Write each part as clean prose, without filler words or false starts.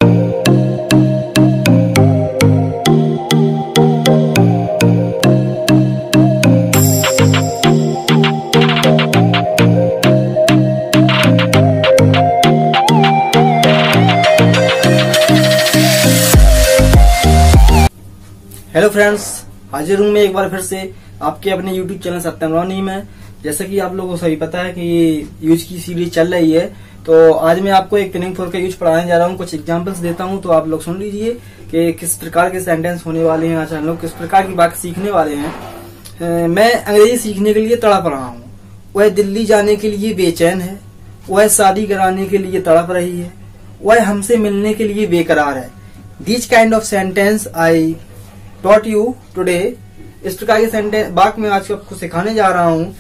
Hello friends, हाजिर हूँ मैं एक बार फिर से आपके अपने YouTube चैनल सत्यम रॉनी में। जैसा कि आप लोगों को सभी पता है कि यूज की सीरीज चल रही है, तो आज मैं आपको एक पिनिंग फोर का यूज पढ़ाने जा रहा हूँ। कुछ एग्जांपल्स देता हूँ तो आप लोग सुन लीजिए कि किस प्रकार के सेंटेंस होने वाले हैं। आज हम लोग किस प्रकार की बात सीखने वाले हैं। मैं अंग्रेजी सीखने के लिए तड़प रहा हूँ, वह दिल्ली जाने के लिए बेचैन है, वह शादी कराने के लिए तड़प रही है, वह हमसे मिलने के लिए बेकरार है। This kind of sentence I taught you today. इस प्रकार के सेंटेंस वाक्य में आज आपको सिखाने जा रहा हूँ।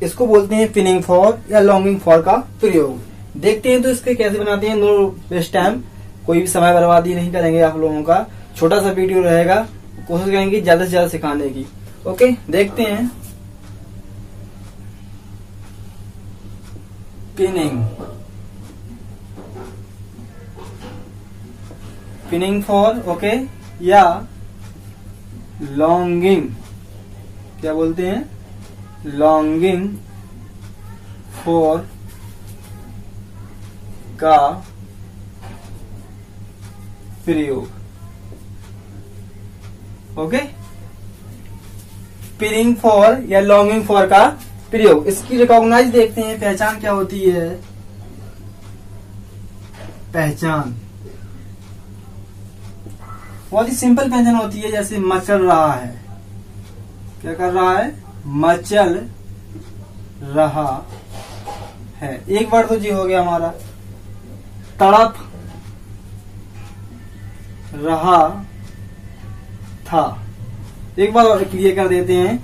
इसको बोलते हैं पिनिंग फॉर या लॉन्गिंग फॉर का प्रयोग। देखते हैं तो इसके कैसे बनाते हैं। नो वेस्ट टाइम, कोई भी समय बर्बादी नहीं करेंगे आप लोगों का। छोटा सा वीडियो रहेगा, कोशिश करेंगे ज्यादा से ज्यादा सिखाने की। ओके, देखते हैं। पिनिंग फॉर, ओके, या लॉन्गिंग, क्या बोलते हैं, लॉन्गिंग फॉर का प्रयोग। ओके, पिनिंग फॉर या लॉन्गिंग फॉर का प्रयोग। इसकी रिकॉग्नाइज देखते हैं, पहचान क्या होती है। पहचान बहुत ही सिंपल पहचान होती है, जैसे मचल रहा है। क्या कर रहा है? मचल रहा है। एक बार तो जी हो गया हमारा। तड़प रहा था, एक बार और क्लियर कर देते हैं।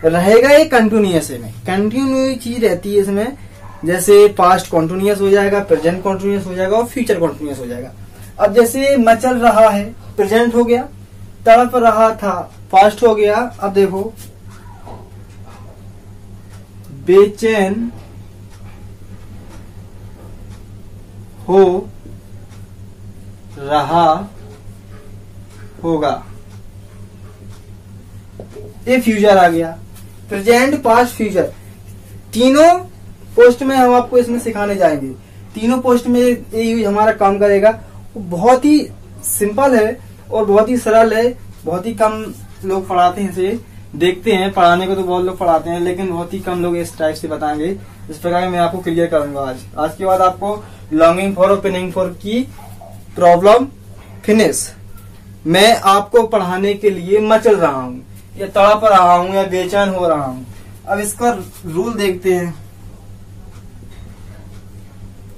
रहेगा ये कंटिन्यूअस में, कंटिन्यूअस चीज रहती है इसमें। जैसे पास्ट कॉन्टिन्यूअस हो जाएगा, प्रेजेंट कॉन्टिन्यूअस हो जाएगा और फ्यूचर कॉन्टिन्यूअस हो जाएगा। अब जैसे मचल रहा है, प्रेजेंट हो गया, तड़प रहा था, पास्ट हो गया। अब देखो, बेचैन हो रहा होगा, ये फ्यूचर आ गया। प्रेजेंट, पास्ट, फ्यूचर, तीनों पोस्ट में हम आपको इसमें सिखाने जाएंगे। तीनों पोस्ट में ये यूज हमारा काम करेगा। बहुत ही सिंपल है और बहुत ही सरल है। बहुत ही कम लोग पढ़ाते हैं इसे। देखते हैं, पढ़ाने को तो बहुत लोग पढ़ाते हैं, लेकिन बहुत ही कम लोग इस टाइप से बताएंगे। इस प्रकार मैं आपको क्लियर करूंगा आज के बाद आपको लॉन्गिंग फॉर और पिनिंग फॉर की प्रॉब्लम फिनिश। मैं आपको पढ़ाने के लिए मचल रहा हूँ या तड़प रहा हूँ या बेचैन हो रहा हूँ। अब इसका रूल देखते हैं।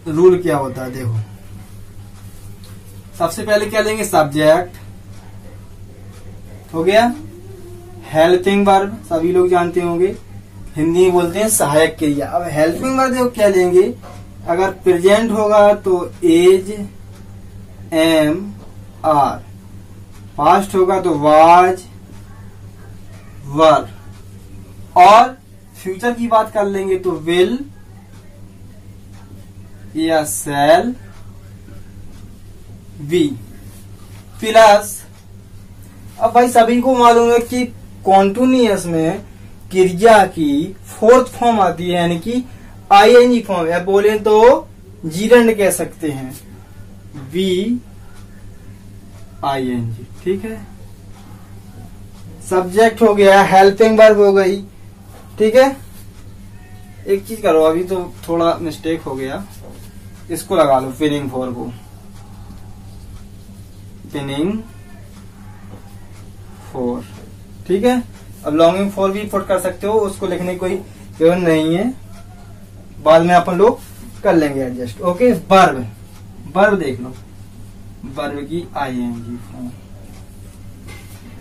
रूल क्या होता है, देखो। सबसे पहले क्या लेंगे? सब्जेक्ट हो गया। हेल्पिंग वर्ब सभी लोग जानते होंगे, हिंदी में बोलते हैं सहायक क्रिया। अब हेल्पिंग वर्ब देखो क्या लेंगे। अगर प्रेजेंट होगा तो एज, एम, आर। पास्ट होगा तो वाज, वर। और फ्यूचर की बात कर लेंगे तो विल या शैल, वी। प्लस अब भाई सभी को मालूम है कि कॉन्टिन्यूअस में क्रिया की फोर्थ फॉर्म आती है, यानी कि आईएनजी फॉर्म, या बोले तो जीरंड कह सकते हैं, वी आईएनजी। ठीक है, सब्जेक्ट हो गया, हेल्पिंग वर्ब हो गई। ठीक है, एक चीज करो, अभी तो थोड़ा मिस्टेक हो गया, इसको लगा लो, पिनिंग फॉर को, पिनिंग फोर। ठीक है, अब लॉन्गिंग फॉर भी पुट कर सकते हो, उसको लिखने की कोई जरूरत नहीं है, बाद में अपन लोग कर लेंगे एडजस्ट। ओके, वर्ब, वर्ब देख लो, वर्ब की I N G form.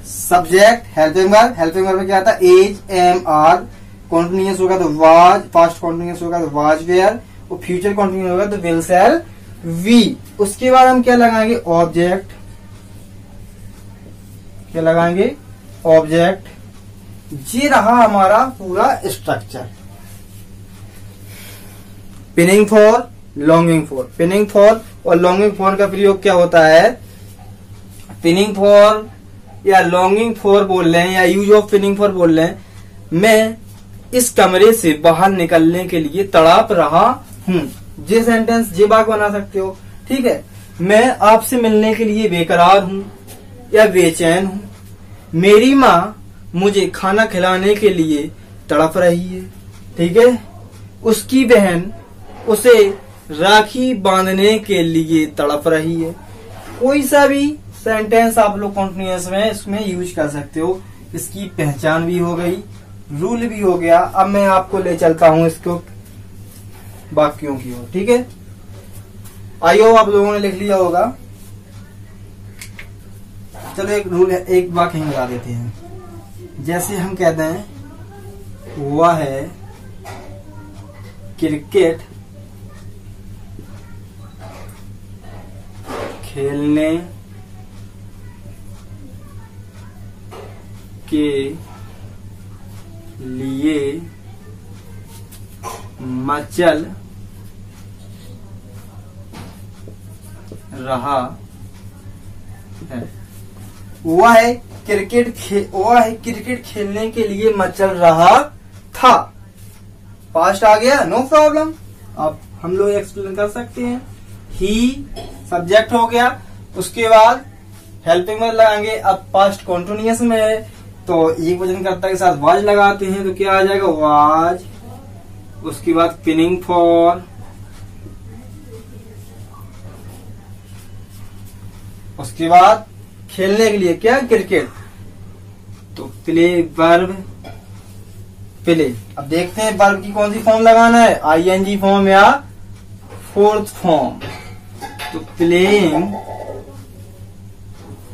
Subject, helping verb, helping verb में क्या आता है? As, M, are. कॉन्टिन्यूअस होगा तो वाज, पास्ट कॉन्टिन्यूअस होगा तो वाज, वेयर, और फ्यूचर कॉन्टिन्यूअस होगा तो विल, शैल, वी। उसके बाद हम क्या लगाएंगे? ऑब्जेक्ट। क्या लगाएंगे? ऑब्जेक्ट। ये रहा हमारा पूरा structure. Pinning for, longing for, pinning for और लॉन्गिंग फॉर का प्रयोग क्या होता है, पिनिंग फॉर या लॉन्गिंग फॉर बोल रहे हैं या यूज ऑफ पिनिंग फॉर बोल रहे हैं। मैं इस कमरे से बाहर निकलने के लिए तड़प रहा हूँ। ये सेंटेंस ये वाक्य बना सकते हो। ठीक है, मैं आपसे मिलने के लिए बेकरार हूँ या बेचैन हूँ। मेरी माँ मुझे खाना खिलाने के लिए तड़प रही है। ठीक है, उसकी बहन उसे राखी बांधने के लिए तड़प रही है। कोई सा भी सेंटेंस आप लोग कॉन्टिन्यूअस में इसमें यूज कर सकते हो। इसकी पहचान भी हो गई, रूल भी हो गया। अब मैं आपको ले चलता हूँ इसको वाक्यों की ओर। ठीक है, आइयो आप लोगों ने लिख लिया होगा। चलो एक रूल है, एक वाक्य हम लगा देते हैं। जैसे हम कहते हैं वह है क्रिकेट खेलने के लिए मचल रहा है। वह है क्रिकेट खेलने के लिए मचल रहा था। पास्ट आ गया, नो प्रॉब्लम। अब हम लोग एक्सप्लेन कर सकते हैं। ही सब्जेक्ट हो गया, उसके बाद हेल्पिंग वर्ब लगाएंगे। अब पास्ट कॉन्टिन्यूअस में है तो एक वचनकर्ता के साथ वाज लगाते हैं तो क्या आ जाएगा, वाज। उसके बाद पिनिंग फॉर, उसके बाद खेलने के लिए क्या, क्रिकेट, तो प्ले वर्ब प्ले। अब देखते हैं वर्ब की कौन सी फॉर्म लगाना है, आईएनजी फॉर्म या फोर्थ फॉर्म। तो प्लेइंग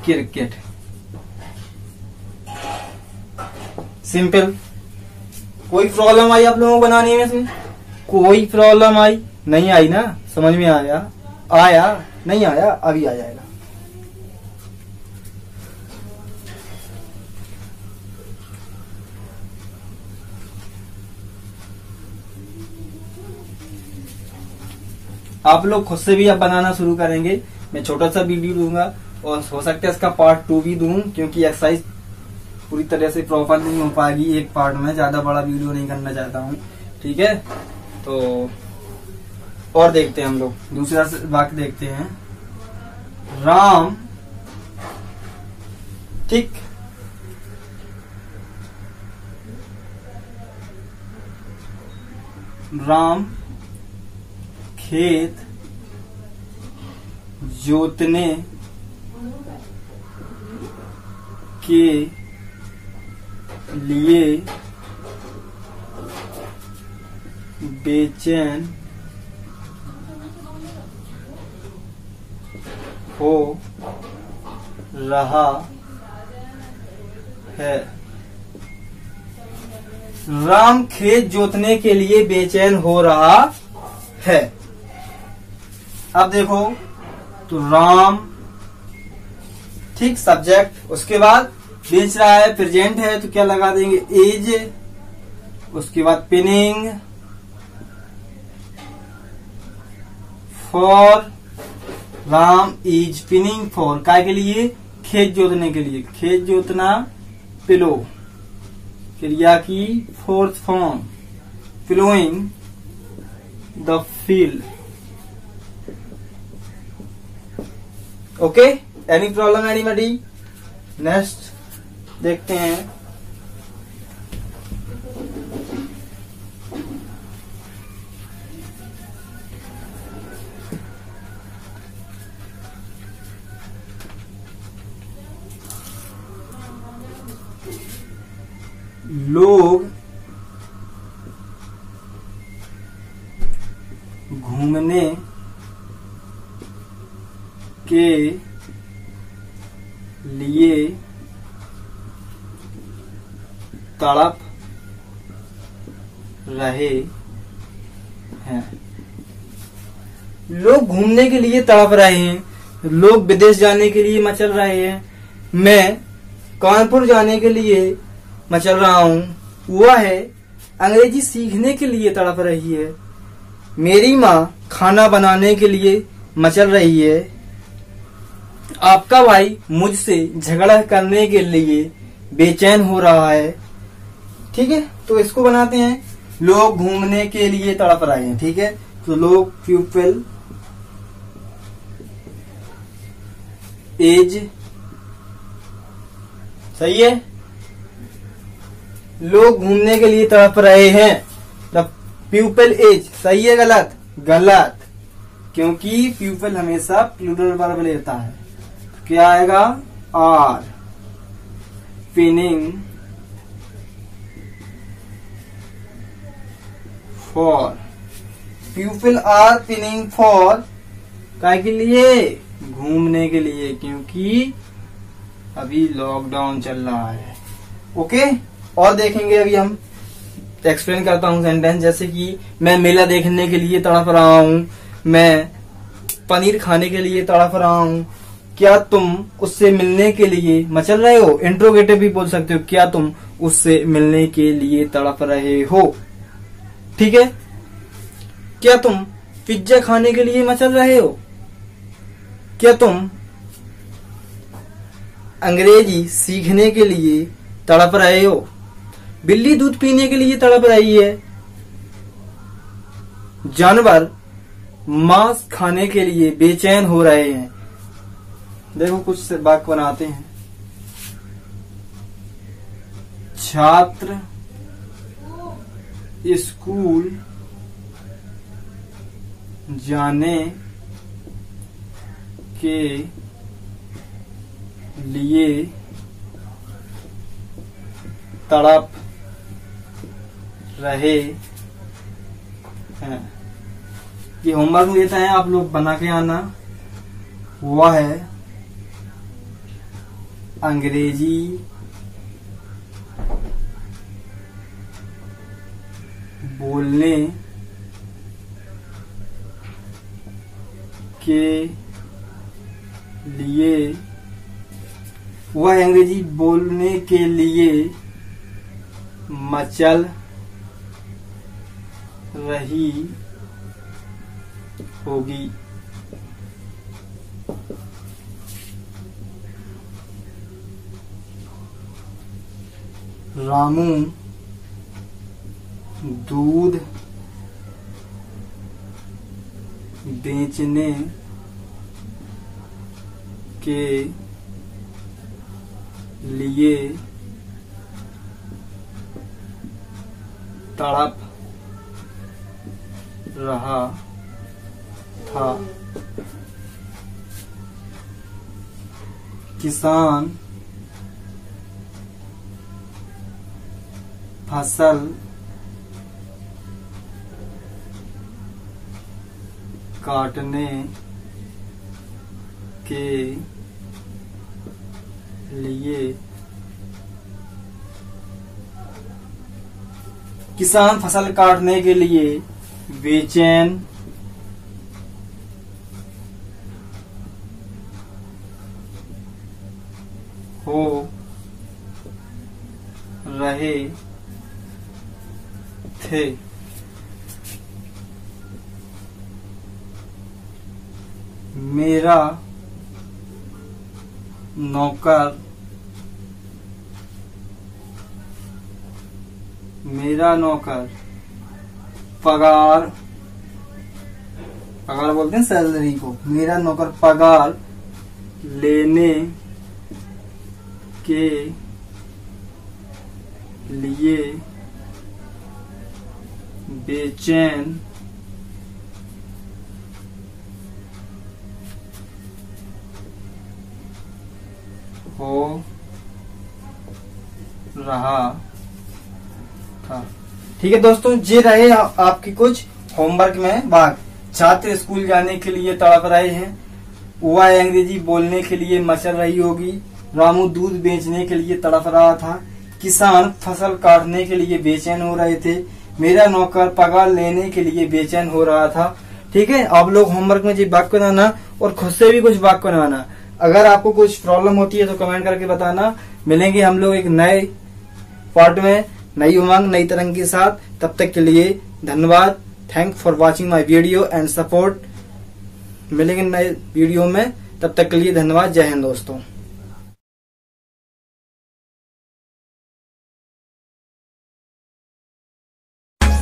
क्रिकेट, सिंपल। कोई प्रॉब्लम आई आप लोगों को बनाने में? इसमें कोई प्रॉब्लम आई? नहीं आई ना? समझ में आया? नहीं आया? अभी आ जाएगा। आप लोग खुद से भी अब बनाना शुरू करेंगे। मैं छोटा सा वीडियो दूंगा और हो सकता है इसका पार्ट 2 भी दूं, क्योंकि एक्सरसाइज पूरी तरह से प्रॉपर नहीं हो पाएगी एक पार्ट में। ज्यादा बड़ा वीडियो नहीं करना चाहता हूं। ठीक है, तो और देखते हैं हम लोग दूसरा वाक्य देखते हैं। राम ठीक राम खेत जोतने के लिए बेचैन हो रहा है। राम खेत जोतने के लिए बेचैन हो रहा है। अब देखो, तो राम ठीक सब्जेक्ट, उसके बाद बेच रहा है, प्रेजेंट है तो क्या लगा देंगे, इज। उसके बाद pinning for, Ram is pinning for, काय के लिए, खेत जोतने के लिए। खेत जोतना पिलो, क्रिया की fourth form, ploughing the field. Okay, any problem anybody? Next देखते हैं। लोग घूमने के लिए तड़प रहे हैं। लोग घूमने के लिए तड़प रहे हैं। लोग विदेश जाने के लिए मचल रहे हैं। मैं कानपुर जाने के लिए मचल रहा हूँ। वह है अंग्रेजी सीखने के लिए तड़प रही है। मेरी माँ खाना बनाने के लिए मचल रही है। आपका भाई मुझसे झगड़ा करने के लिए बेचैन हो रहा है। ठीक है, तो इसको बनाते हैं लोग घूमने के लिए तड़प रहे हैं। ठीक है, तो लोग पीपल एज, सही है, लोग घूमने के लिए तड़प रहे हैं। द पीपल एज, सही है गलत? गलत, क्योंकि पीपल हमेशा प्लूरल वर्ब लेता है। तो क्या आएगा? Are pining for, people are pining for, काय के लिए? घूमने के लिए, क्योंकि अभी लॉकडाउन चल रहा है। ओके, और देखेंगे अभी हम। एक्सप्लेन करता हूँ सेंटेंस, जैसे कि मैं मेला देखने के लिए तड़प रहा हूँ, मैं पनीर खाने के लिए तड़प रहा हूँ। क्या तुम उससे मिलने के लिए मचल रहे हो? इंट्रोगेटिव भी बोल सकते हो, क्या तुम उससे मिलने के लिए तड़प रहे हो? ठीक है, क्या तुम पिज्जा खाने के लिए मचल रहे हो? क्या तुम अंग्रेजी सीखने के लिए तड़प रहे हो? बिल्ली दूध पीने के लिए तड़प रही है। जानवर मांस खाने के लिए बेचैन हो रहे हैं। देखो कुछ से वाक्य बनाते हैं। छात्र स्कूल जाने के लिए तड़प रहे हैं। ये होमवर्क देता है, आप लोग बना के आना। वह है अंग्रेजी बोलने के लिए, वह अंग्रेजी बोलने के लिए मचल रही होगी। रामू दूध बेचने के लिए तड़प रहा था। किसान फसल काटने के लिए, किसान फसल काटने के लिए बेचैन हो रहे थे। मेरा नौकर पगार बोलते हैं सैलरी को। मेरा नौकर पगार लेने के लिए बेचैन हो रहा था। ठीक है दोस्तों, ये रहे आपकी कुछ होमवर्क में बात। छात्र स्कूल जाने के लिए तड़प रहे हैं। वह अंग्रेजी बोलने के लिए मचल रही होगी। रामू दूध बेचने के लिए तड़प रहा था। किसान फसल काटने के लिए बेचैन हो रहे थे। मेरा नौकर पगार लेने के लिए बेचैन हो रहा था। ठीक है, आप लोग होमवर्क में जी वाक्य बनाना और खुद से भी कुछ वाक्य बनाना। अगर आपको कुछ प्रॉब्लम होती है तो कमेंट करके बताना। मिलेंगे हम लोग एक नए पार्ट में, नई उमंग नई तरंग के साथ। तब तक के लिए धन्यवाद। Thank for watching my video and support. मिलेंगे नए वीडियो में, तब तक के लिए धन्यवाद। जय हिंद दोस्तों।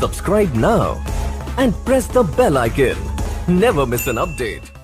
Subscribe now and press the bell icon. Never miss an update.